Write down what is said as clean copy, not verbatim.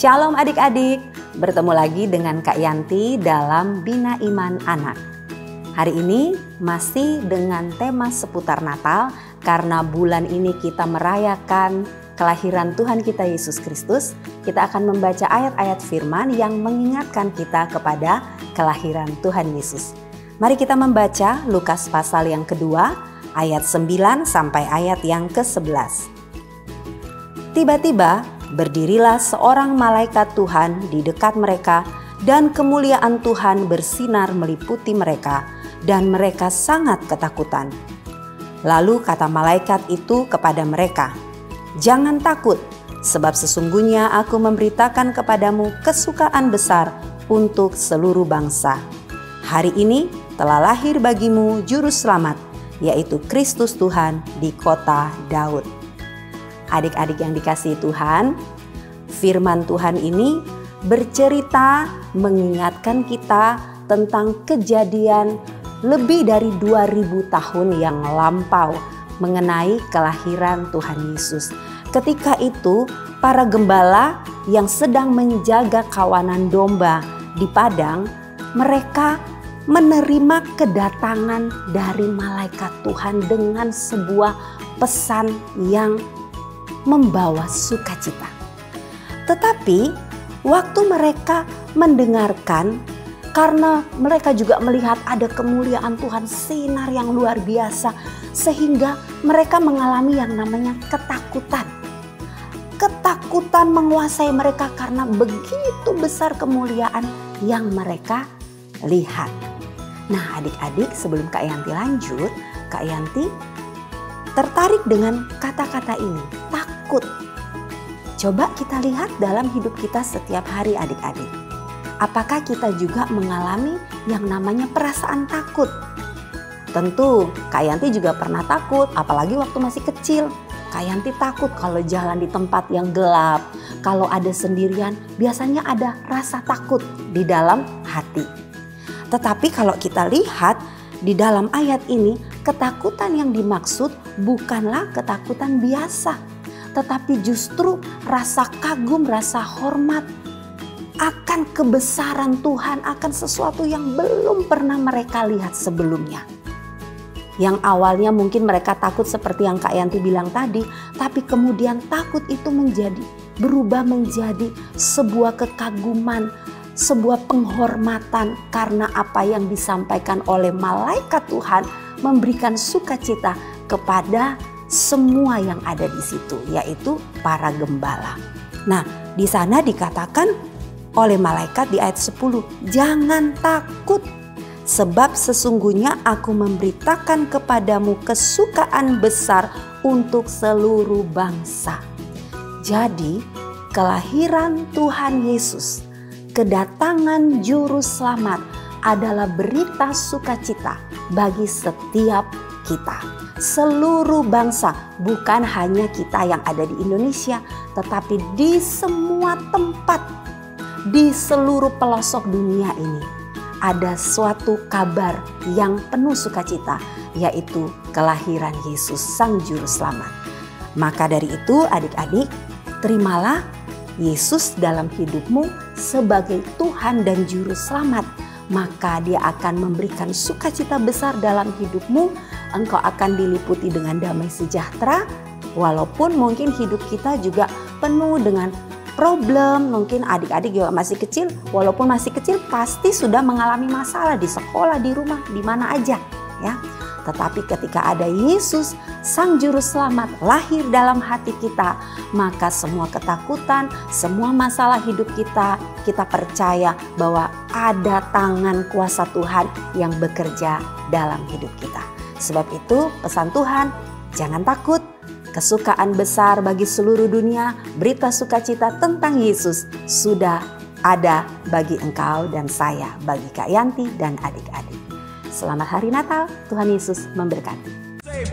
Shalom adik-adik, bertemu lagi dengan Kak Yanti dalam Bina Iman Anak. Hari ini masih dengan tema seputar Natal karena bulan ini kita merayakan kelahiran Tuhan kita Yesus Kristus. Kita akan membaca ayat-ayat firman yang mengingatkan kita kepada kelahiran Tuhan Yesus. Mari kita membaca Lukas pasal yang kedua ayat 9 sampai ayat yang ke-11. Tiba-tiba berdirilah seorang malaikat Tuhan di dekat mereka, dan kemuliaan Tuhan bersinar meliputi mereka, dan mereka sangat ketakutan. Lalu kata malaikat itu kepada mereka, "Jangan takut, sebab sesungguhnya aku memberitakan kepadamu kesukaan besar untuk seluruh bangsa. Hari ini telah lahir bagimu juru selamat, yaitu Kristus Tuhan di kota Daud." Adik-adik yang dikasihi Tuhan, firman Tuhan ini bercerita mengingatkan kita tentang kejadian lebih dari 2000 tahun yang lampau mengenai kelahiran Tuhan Yesus. Ketika itu para gembala yang sedang menjaga kawanan domba di padang, mereka menerima kedatangan dari malaikat Tuhan dengan sebuah pesan yang membawa sukacita. Tetapi waktu mereka mendengarkan, karena mereka juga melihat ada kemuliaan Tuhan, sinar yang luar biasa, sehingga mereka mengalami yang namanya ketakutan. Ketakutan menguasai mereka karena begitu besar kemuliaan yang mereka lihat. Nah adik-adik, sebelum Kak Yanti lanjut, Kak Yanti tertarik dengan kata-kata ini, takut. Coba kita lihat dalam hidup kita setiap hari adik-adik. Apakah kita juga mengalami yang namanya perasaan takut? Tentu Kak Yanti juga pernah takut, apalagi waktu masih kecil. Kak Yanti takut kalau jalan di tempat yang gelap, kalau ada sendirian, biasanya ada rasa takut di dalam hati. Tetapi kalau kita lihat di dalam ayat ini, ketakutan yang dimaksud bukanlah ketakutan biasa, tetapi justru rasa kagum, rasa hormat akan kebesaran Tuhan, akan sesuatu yang belum pernah mereka lihat sebelumnya. Yang awalnya mungkin mereka takut seperti yang Kak Yanti bilang tadi, tapi kemudian takut itu berubah menjadi sebuah kekaguman, sebuah penghormatan karena apa yang disampaikan oleh malaikat Tuhan memberikan sukacita kepada semua yang ada di situ, yaitu para gembala. Nah, di sana dikatakan oleh malaikat di ayat 10, "Jangan takut, sebab sesungguhnya aku memberitakan kepadamu kesukaan besar untuk seluruh bangsa." Jadi, kelahiran Tuhan Yesus, kedatangan juru selamat adalah berita sukacita bagi setiap kita. Seluruh bangsa, bukan hanya kita yang ada di Indonesia, tetapi di semua tempat, di seluruh pelosok dunia ini ada suatu kabar yang penuh sukacita, yaitu kelahiran Yesus Sang Juru Selamat. Maka dari itu adik-adik, terimalah Yesus dalam hidupmu sebagai Tuhan dan Juru Selamat, maka Dia akan memberikan sukacita besar dalam hidupmu. Engkau akan diliputi dengan damai sejahtera, walaupun mungkin hidup kita juga penuh dengan problem. Mungkin adik-adik juga masih kecil, walaupun masih kecil pasti sudah mengalami masalah di sekolah, di rumah, di mana aja ya. Tetapi ketika ada Yesus, Sang Juru Selamat lahir dalam hati kita, maka semua ketakutan, semua masalah hidup kita percaya bahwa ada tangan kuasa Tuhan yang bekerja dalam hidup kita. Sebab itu pesan Tuhan, jangan takut. Kesukaan besar bagi seluruh dunia, berita sukacita tentang Yesus sudah ada bagi engkau dan saya, bagi Kak Yanti dan adik-adik. Selamat Hari Natal, Tuhan Yesus memberkati. Say